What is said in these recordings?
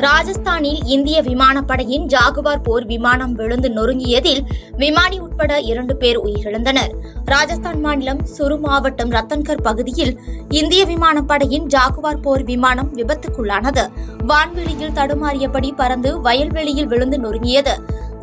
ராஜஸ்தானில் இந்திய விமானப்படையின் ஜாகுவார் போர் விமானம் விழுந்து நொறுங்கியதில் விமானி உட்பட 2 பேர் உயிரிழந்தனர். ராஜஸ்தான் மாநிலம் சுரு மாவட்டம் ரத்தன்கர் பகுதியில் இந்திய விமானப்படையின் ஜாகுவார் போர் விமானம் விபத்துக்குள்ளானது. வான்வெளியில் தடுமாறியபடி பறந்து வயல்வெளியில் விழுந்து நொறுங்கியது.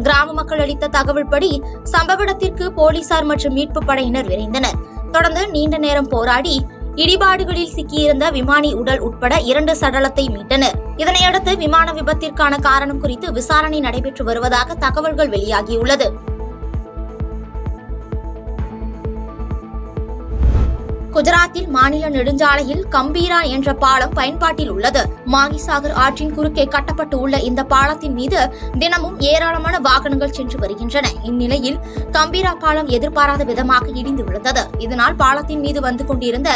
கிராம மக்கள் அளித்த தகவல்படி சம்பவ இடத்திற்கு போலீசார் மற்றும் மீட்புப் படையினர் விரைந்தனர். தொடர்ந்து நீண்ட நேரம் போராடி இடிபாடுகளில் சிக்கியிருந்த விமானி உடல் உட்பட 2 சடலத்தை மீட்டனர். இதனையடுத்து விமான விபத்திற்கான காரணம் குறித்து விசாரணை நடைபெற்று வருவதாக தகவல்கள் வெளியாகியுள்ளது. குஜராத்தில் மாநில நெடுஞ்சாலையில் கம்பீரா என்ற பாலம் பயன்பாட்டில் உள்ளது. மாகிசாகர் ஆற்றின் குறுக்கே கட்டப்பட்டு உள்ள இந்த பாலத்தின் மீது தினமும் ஏராளமான வாகனங்கள் சென்று வருகின்றன. இந்நிலையில் கம்பீரா பாலம் எதிர்பாராத விதமாக இடிந்து விழுந்தது. இதனால் பாலத்தின் மீது வந்து கொண்டிருந்த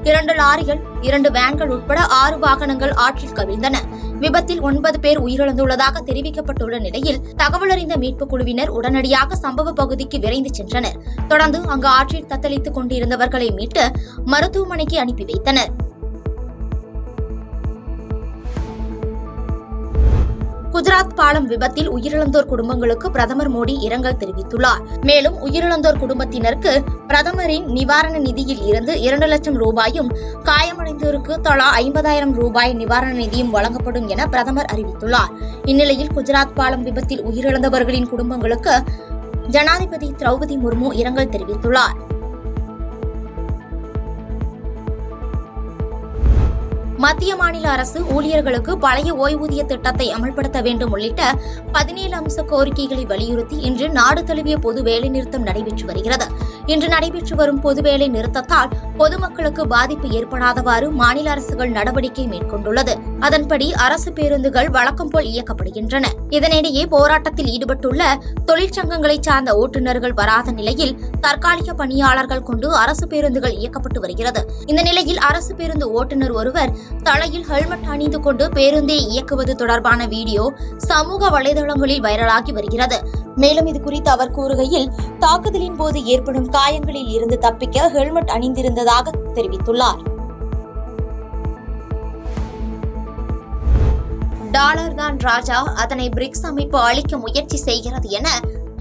2 லாரிகள், 2 வேன்கள் உட்பட 6 வாகனங்கள் ஆற்றில் கவிழ்ந்தன. விபத்தில் 9 பேர் உயிரிழந்துள்ளதாக தெரிவிக்கப்பட்டுள்ள நிலையில் தகவல் அறிந்த மீட்புக் குழுவினர் உடனடியாக சம்பவ பகுதிக்கு விரைந்து சென்றனர். தொடர்ந்து அங்கு ஆற்றில் தத்தளித்துக் கொண்டிருந்தவர்களை மீட்டு மருத்துவமனைக்கு அனுப்பி வைத்தனர். குஜராத் பாலம் விபத்தில் உயிரிழந்தோர் குடும்பங்களுக்கு பிரதமர் மோடி இரங்கல் தெரிவித்துள்ளார். மேலும் உயிரிழந்தோர் குடும்பத்தினருக்கு பிரதமரின் நிவாரண நிதியில் இருந்து 2 லட்சம் ரூபாயும், காயமடைந்தோருக்கு தலா 50,000 ரூபாய் நிவாரண நிதியும் வழங்கப்படும் என பிரதமர் அறிவித்துள்ளார். இந்நிலையில் குஜராத் பாலம் விபத்தில் உயிரிழந்தவர்களின் குடும்பங்களுக்கு ஜனாதிபதி திரௌபதி முர்மு இரங்கல் தெரிவித்துள்ளார். மத்திய மாநில அரசு ஊழியர்களுக்கு பழைய ஓய்வூதிய திட்டத்தை அமல்படுத்த வேண்டும் உள்ளிட்ட 17 அம்ச கோரிக்கைகளை வலியுறுத்தி இன்று நாடு தழுவிய பொது வேலைநிறுத்தம் நடைபெற்று வருகிறது. இன்று நடைபெற்று வரும் பொது வேலை நிறுத்தத்தால் பொதுமக்களுக்கு பாதிப்பு ஏற்படாதவாறு மாநில அரசுகள் நடவடிக்கை மேற்கொண்டுள்ளது. அதன்படி அரசு பேருந்துகள் வழக்கம் போல் இயக்கப்படுகின்றன. இதனிடையே போராட்டத்தில் ஈடுபட்டுள்ள தொழிற்சங்கங்களை சார்ந்த ஓட்டுநர்கள் வராத நிலையில் தற்காலிக பணியாளர்கள் கொண்டு அரசு பேருந்துகள் இயக்கப்பட்டு வருகிறது. இந்த நிலையில் அரசு பேருந்து ஓட்டுநர் ஒருவர் தலையில் ஹெல்மெட் அணிந்து கொண்டு பேருந்தை இயக்குவது தொடர்பான வீடியோ சமூக வலைதளங்களில் வைரலாகி வருகிறது. மேலும் இது குறித்து அவர் கூறுகையில், தாக்குதலின் போது ஏற்படும் காயங்களில் இருந்து தப்பிக்க ஹெல்மெட் அணிந்திருந்ததாக தெரிவித்துள்ளார். டாலர் தான் ராஜா, அதனை பிரிக்ஸ் அமைப்பு அளிக்க முயற்சி செய்கிறது என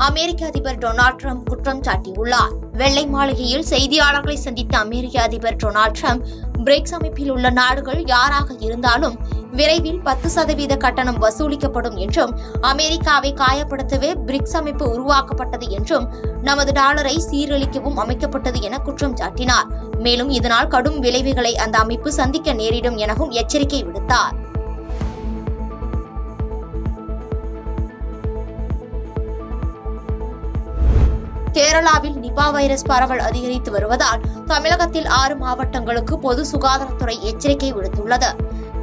அமெரிக்க அதிபர் டொனால்ட் ட்ரம்ப் குற்றம் சாட்டியுள்ளார். வெள்ளை மாளிகையில் செய்தியாளர்களை சந்தித்த அமெரிக்க அதிபர் டொனால்ட் ட்ரம்ப், பிரிக்ஸ் அமைப்பில் உள்ள நாடுகள் யாராக இருந்தாலும் விரைவில் 10% கட்டணம் வசூலிக்கப்படும் என்றும், அமெரிக்காவை காயப்படுத்தவே பிரிக்ஸ் அமைப்பு உருவாக்கப்பட்டது என்றும், நமது டாலரை சீரழிக்கவும் அமைக்கப்பட்டது என குற்றம் சாட்டினார். மேலும் இதனால் கடும் விளைவுகளை அந்த அமைப்பு சந்திக்க நேரிடும் எனவும் எச்சரிக்கை விடுத்தார். கேரளாவில் நிபா வைரஸ் பரவல் அதிகரித்து வருவதால் தமிழகத்தில் 6 மாவட்டங்களுக்கு பொது சுகாதாரத்துறை எச்சரிக்கை விடுத்துள்ளது.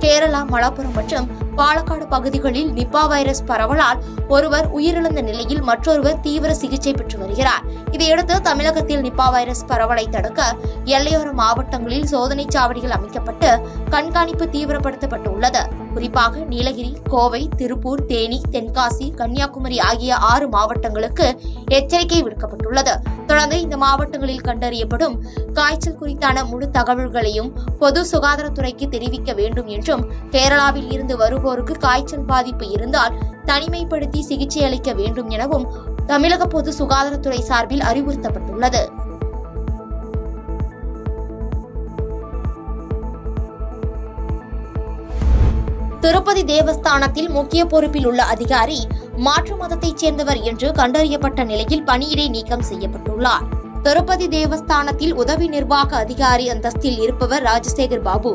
கேரளா, மலப்புரம் மற்றும் பாலக்காடு பகுதிகளில் நிபா வைரஸ் பரவலால் ஒருவர் உயிரிழந்த நிலையில் மற்றொருவர் தீவிர சிகிச்சை பெற்று வருகிறார். இதையடுத்து தமிழகத்தில் நிபா வைரஸ் பரவலை தடுக்க எல்லையோர மாவட்டங்களில் சோதனை சாவடிகள் அமைக்கப்பட்டு கண்காணிப்பு தீவிரப்படுத்தப்பட்டுள்ளது. குறிப்பாக நீலகிரி, கோவை, திருப்பூர், தேனி, தென்காசி, கன்னியாகுமரி ஆகிய 6 மாவட்டங்களுக்கு எச்சரிக்கை விடுக்கப்பட்டுள்ளது. தொடர்ந்து இந்த மாவட்டங்களில் கண்டறியப்படும் காய்ச்சல் குறித்தான முழு தகவல்களையும் பொது சுகாதாரத்துறைக்கு தெரிவிக்க வேண்டும் என்றும், கேரளாவில் இருந்து வருவோருக்கு காய்ச்சல் பாதிப்பு இருந்தால் தனிமைப்படுத்தி சிகிச்சை அளிக்க வேண்டும் எனவும் தமிழக பொது சுகாதாரத்துறை சார்பில் அறிவுறுத்தப்பட்டுள்ளது. திருப்பதி தேவஸ்தானத்தில் முக்கிய பொறுப்பில் உள்ள அதிகாரி மாற்று மதத்தைச் சேர்ந்தவர் என்று கண்டறியப்பட்ட நிலையில் பணியிடை நீக்கம் செய்யப்பட்டுள்ளார். திருப்பதி தேவஸ்தானத்தில் உதவி நிர்வாக அதிகாரி அந்தஸ்தில் இருப்பவர் ராஜசேகர் பாபு.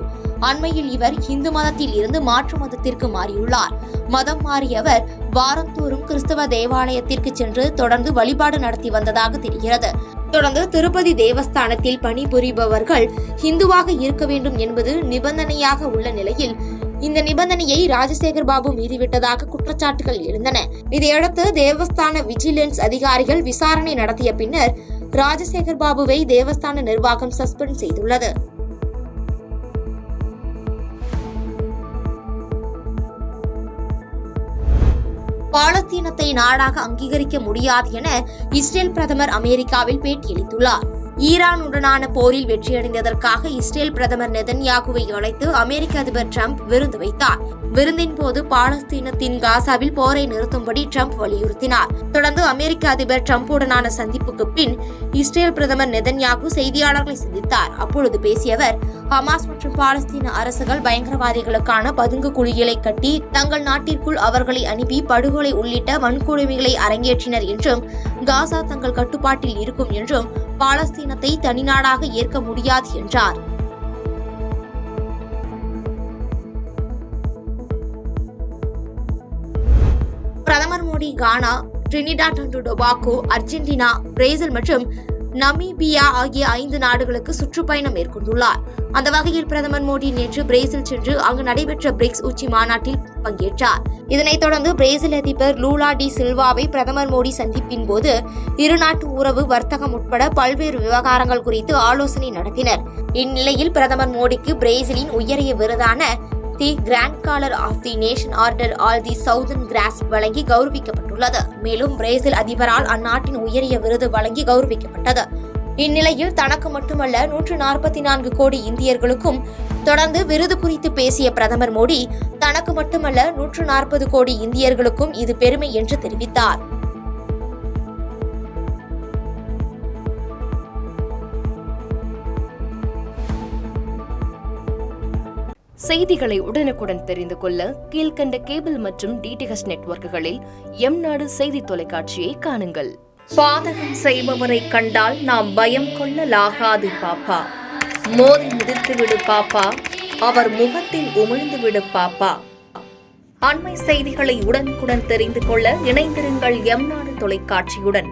அண்மையில் இவர் இந்து மதத்தில் இருந்து மாற்று மதத்திற்கு மாறியுள்ளார். மதம் மாறியவர் வாரந்தோறும் கிறிஸ்தவ தேவாலயத்திற்கு சென்று தொடர்ந்து வழிபாடு நடத்தி வந்ததாக தெரிகிறது. தொடர்ந்து திருப்பதி தேவஸ்தானத்தில் பணிபுரிபவர்கள் இந்துவாக இருக்க வேண்டும் என்பது நிபந்தனையாக உள்ள நிலையில் இந்த நிபந்தனையை ராஜசேகர் பாபு மீறிவிட்டதாக குற்றச்சாட்டுகள் எழுந்தன. இதையடுத்து தேவஸ்தான விஜிலன்ஸ் அதிகாரிகள் விசாரணை நடத்திய பின்னர் ராஜசேகர் பாபுவை தேவஸ்தான நிர்வாகம் சஸ்பெண்ட் செய்துள்ளது. பாலஸ்தீனத்தை நாடாக அங்கீகரிக்க முடியாது என இஸ்ரேல் பிரதமர் அமெரிக்காவில் பேட்டியளித்துள்ளார். ஈரானுடனான போரில் வெற்றியடைந்ததற்காக இஸ்ரேல் பிரதமர் நெதன்யாகுவை அழைத்து அமெரிக்க அதிபர் டிரம்ப் விருந்து வைத்தார். விருந்தின் போது பாலஸ்தீனத்தின் காசாவில் போரை நிறுத்தும்படி டிரம்ப் வலியுறுத்தினார். தொடர்ந்து அமெரிக்க அதிபர் டிரம்புடனான சந்திப்புக்கு பின் இஸ்ரேல் பிரதமர் நெதன்யாகு செய்தியாளர்களை சந்தித்தார். அப்பொழுது பேசிய அவர், ஹமாஸ் மற்றும் பாலஸ்தீன அரசுகள் பயங்கரவாதிகளுக்கான பதுங்கு குழிகளை கட்டி தங்கள் நாட்டிற்குள் அவர்களை அனுப்பி படுகொலை உள்ளிட்ட வன்கொடுமைகளை அரங்கேற்றினர் என்றும், காசா தங்கள் கட்டுப்பாட்டில் இருக்கும் என்றும், பாலஸ்தீனத்தை தனிநாடாக ஏற்க முடியாது என்றார். பிரதமர் Modi Ghana, Trinidad and Tobago, Argentina, Brazil மற்றும் நமீபியா ஆகிய 5 நாடுகளுக்கு சுற்றுப்பயணம் மேற்கொண்டுள்ளார். அந்த வகையில் பிரதமர் மோடி நேற்று பிரேசில் சென்று அங்கு நடைபெற்ற பிரிக்ஸ் உச்சி மாநாட்டில் பங்கேற்றார். இதனைத் தொடர்ந்து பிரேசில் அதிபர் லூலா டி சில்வாவை பிரதமர் மோடி சந்திப்பின் போது இருநாட்டு உறவு, வர்த்தகம் உட்பட பல்வேறு விவகாரங்கள் குறித்து ஆலோசனை நடத்தினர். இந்நிலையில் பிரதமர் மோடிக்கு பிரேசிலின் உயரிய விருதான the grand collar of the nation order all the southern cross வழங்கி கௌரவிக்கப்பட்டுள்ளது. மேலும் பிரேசில் அதிபரால் அந்நாட்டின் உயரிய விருது வழங்கி கௌரவிக்கப்பட்டது. இந்நிலையில் தனக்கு மட்டுமல்ல 144 கோடி இந்தியர்களுக்கும் தொடர்ந்து விருது குறித்து பேசிய பிரதமர் மோடி, தனக்கு மட்டுமல்ல 140 கோடி இந்தியர்களுக்கும் இது பெருமை என்று தெரிவித்தார். செய்திகளை உடனுக்குடன் தெரிந்து கொள்ள கீழ்கண்ட கேபிள் மற்றும் டிடிஎச் நெட்வொர்க்குகளில் எம்நாடு செய்தி தொலைக்காட்சியை காணுங்கள். பாதகம் செய்பவரை கண்டால் நாம் பயம் கொள்ளலாகாது பாப்பா. மோதி மிதித்துவிடு பாப்பா, அவர் முகத்தில் உமிழ்ந்து விடு பாப்பா. அண்மை செய்திகளை உடனுக்குடன் தெரிந்து கொள்ள இணைந்திருங்கள் எம்நாடு தொலைக்காட்சியுடன்.